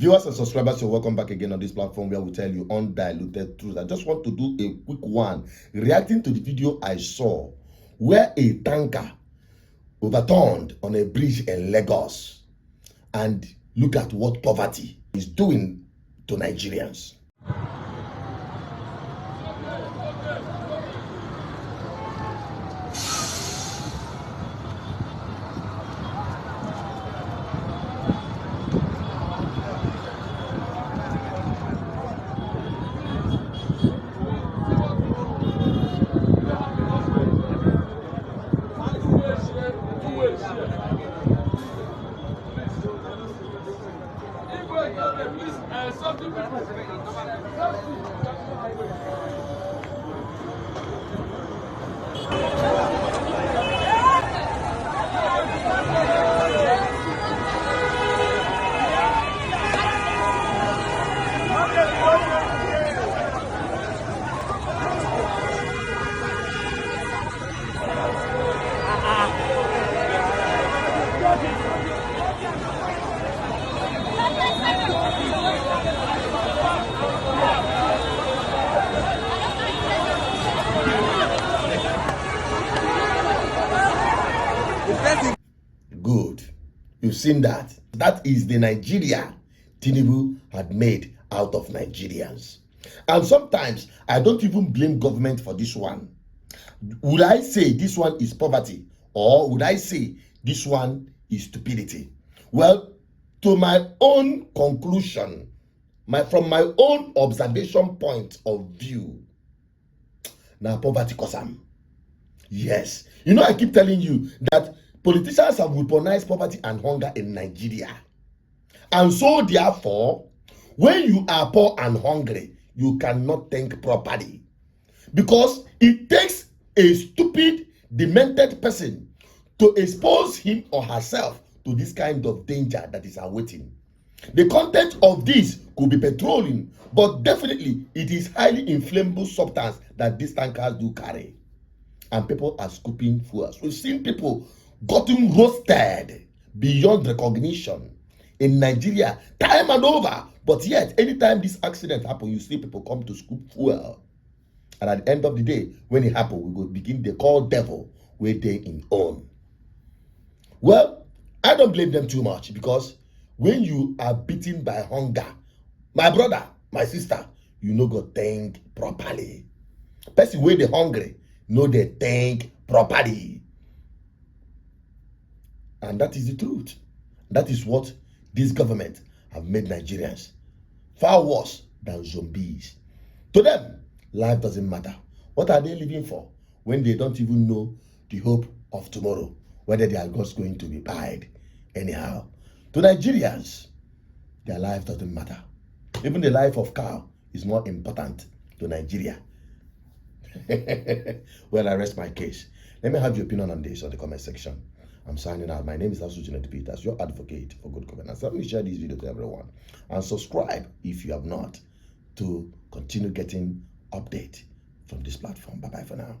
Viewers and subscribers, you're welcome back again on this platform where we tell you undiluted truth. I just want to do a quick one reacting to the video I saw where a tanker overturned on a bridge in Lagos, and look at what poverty is doing to Nigerians. Good. You've seen that. That is the Nigeria Tinubu had made out of Nigerians. And sometimes I don't even blame government for this one. Would I say this one is poverty, or would I say this one is stupidity? Well, to my own conclusion, from my own observation point of view, now poverty cause am. Yes. You know, I keep telling you that politicians have weaponized poverty and hunger in Nigeria. And so therefore, when you are poor and hungry, you cannot think properly. Because it takes a stupid, demented person to expose him or herself to this kind of danger that is awaiting. The content of this could be petroleum, but definitely it is highly inflammable substance that these tankers do carry. And people are scooping fuels. We've seen people gotten roasted beyond recognition in Nigeria time and over. But yet, anytime this accident happens, you see people come to scoop fuel. And at the end of the day, when it happens, we go begin the call devil where they in own. Well, I don't blame them too much, because when you are beaten by hunger, my brother, my sister, you no go think properly. Person where they hungry, no they think properly. And that is the truth. That is what this government have made Nigerians far worse than zombies. To them, life doesn't matter. What are they living for when they don't even know the hope of tomorrow, whether they are just going to be buried anyhow? To Nigerians, their life doesn't matter. Even the life of cow is more important to Nigeria. Well, I rest my case. Let me have your opinion on this on the comment section. I'm signing out. My name is Asuchinete Peters, your advocate for good governance. Let me share this video to everyone, and subscribe if you have not, to continue getting update from this platform. Bye bye for now.